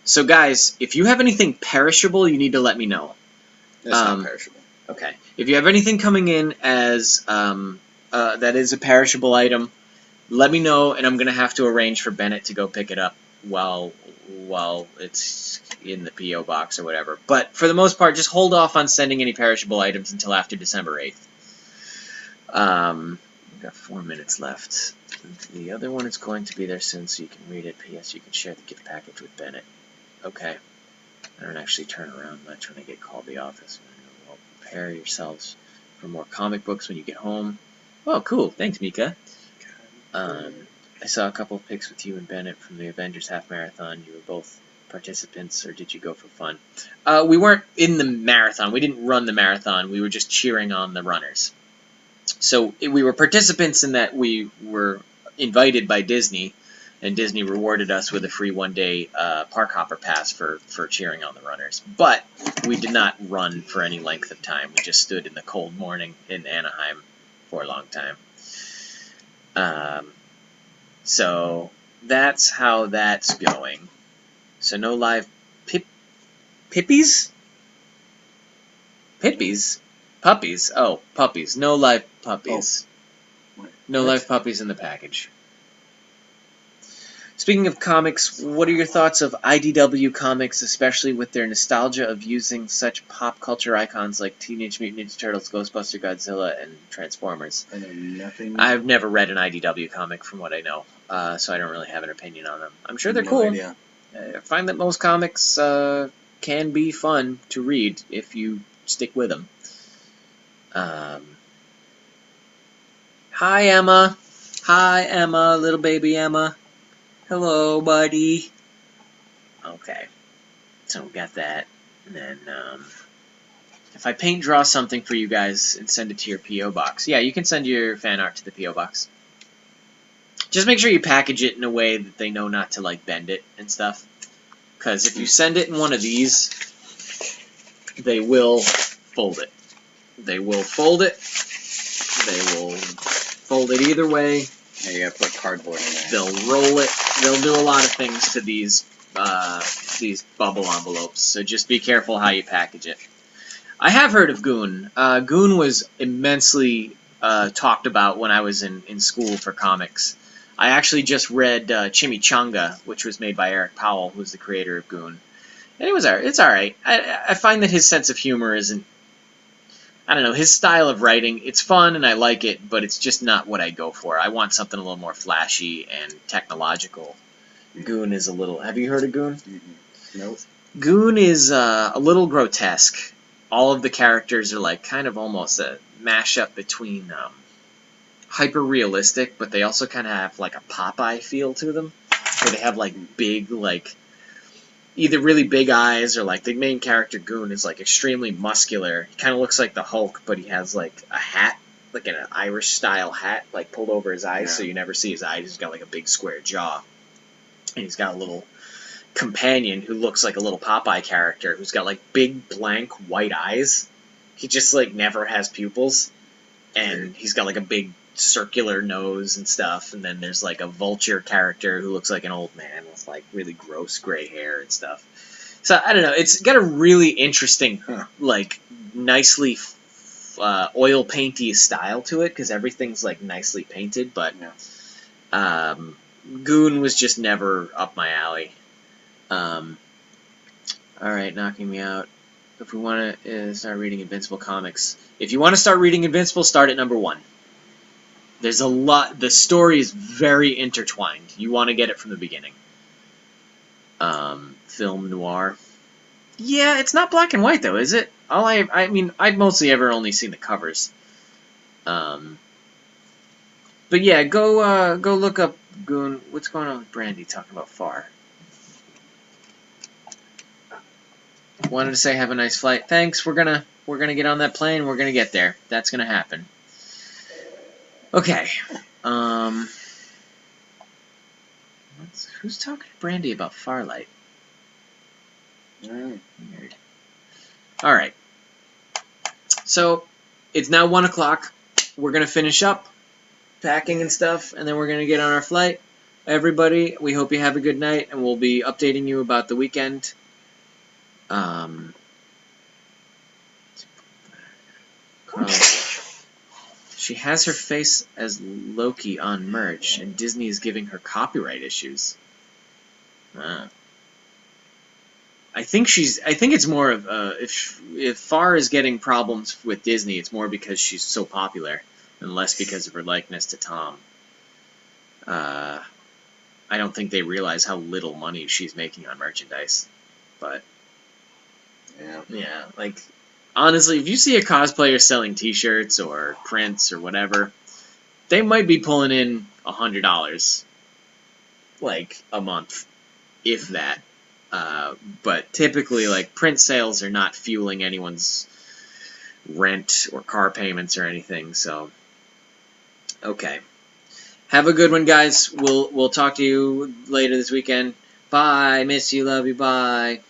So, guys, if you have anything perishable, you need to let me know. It's not perishable. Okay. If you have anything coming in as that is a perishable item, let me know, and I'm going to have to arrange for Bennett to go pick it up while it's in the P.O. box or whatever. But for the most part, just hold off on sending any perishable items until after December 8th. We've got 4 minutes left. The other one is going to be there soon, so you can read it. P.S. You can share the gift package with Bennett. Okay. I don't actually turn around much when I get called to the office. Well, prepare yourselves for more comic books when you get home. Oh, cool. Thanks, Mika. I saw a couple of pics with you and Bennett from the Avengers Half Marathon. You were both participants, or did you go for fun? We weren't in the marathon. We didn't run the marathon. We were just cheering on the runners. So we were participants in that we were invited by Disney, and Disney rewarded us with a free one-day park hopper pass for cheering on the runners. But we did not run for any length of time. We just stood in the cold morning in Anaheim for a long time. So that's how that's going. So no live Pippies? Pippies? Puppies. Oh, puppies. No live puppies. Oh. No live puppies in the package. Speaking of comics, what are your thoughts of IDW comics, especially with their nostalgia of using such pop culture icons like Teenage Mutant Ninja Turtles, Ghostbuster, Godzilla, and Transformers? I know nothing. I've never read an IDW comic from what I know, so I don't really have an opinion on them. I'm sure they're cool. Idea. I find that most comics can be fun to read if you stick with them. Hi, Emma. Hi, Emma, little baby Emma. Hello, buddy. Okay, so we got that. And then, if I paint draw something for you guys and send it to your P.O. box. Yeah, you can send your fan art to the P.O. box. Just make sure you package it in a way that they know not to, like, bend it and stuff. Because if you send it in one of these, they will fold it. They will fold it. They will fold it either way. Yeah, you gotta put cardboard in there. They'll roll it. They'll do a lot of things to these bubble envelopes. So just be careful how you package it. I have heard of Goon. Goon was immensely talked about when I was in school for comics. I actually just read Chimichanga, which was made by Eric Powell, who's the creator of Goon. And it's alright. I find that his sense of humor isn't... I don't know, his style of writing, it's fun and I like it, but it's just not what I go for. I want something a little more flashy and technological. Goon is a little... Have you heard of Goon? Mm-hmm. Nope. Goon is a little grotesque. All of the characters are like kind of almost a mashup between hyper-realistic, but they also kind of have like a Popeye feel to them, where they have like big, like either really big eyes or like the main character Goon is like extremely muscular. He kind of looks like the Hulk, but he has like a hat, like an Irish-style hat, like pulled over his eyes, so you never see his eyes. He's got like a big square jaw, and he's got a little companion who looks like a little Popeye character who's got like big blank white eyes. He just like never has pupils, and he's got like a big circular nose and stuff. And then there's like a vulture character who looks like an old man with like really gross gray hair and stuff. So I don't know, it's got a really interesting like nicely oil painty style to it because everything's like nicely painted, but Goon was just never up my alley. Alright, knocking me out. If we want to start reading Invincible comics. If you want to start reading Invincible, start at number 1. There's a lot... The story is very intertwined. You want to get it from the beginning. Film noir. Yeah, it's not black and white, though, is it? I mean, I've mostly ever only seen the covers. But yeah, go look up Goon. What's going on with Brandy talking about Far? Wanted to say have a nice flight. Thanks. We're gonna get on that plane. We're gonna get there. That's gonna happen. Okay. Who's talking to Brandy about Farlight? Weird. All right. So it's now 1 o'clock. We're gonna finish up packing and stuff, and then we're gonna get on our flight. Everybody, we hope you have a good night, and we'll be updating you about the weekend. She has her face as Loki on merch, and Disney is giving her copyright issues. I think it's more of if Far is getting problems with Disney, it's more because she's so popular. and less because of her likeness to Tom. I don't think they realize how little money she's making on merchandise. But, yeah, like, honestly, if you see a cosplayer selling t-shirts or prints or whatever, they might be pulling in $100, like, a month, if that. But typically, like, print sales are not fueling anyone's rent or car payments or anything, so, okay. Have a good one, guys. We'll talk to you later this weekend. Bye. Miss you. Love you. Bye.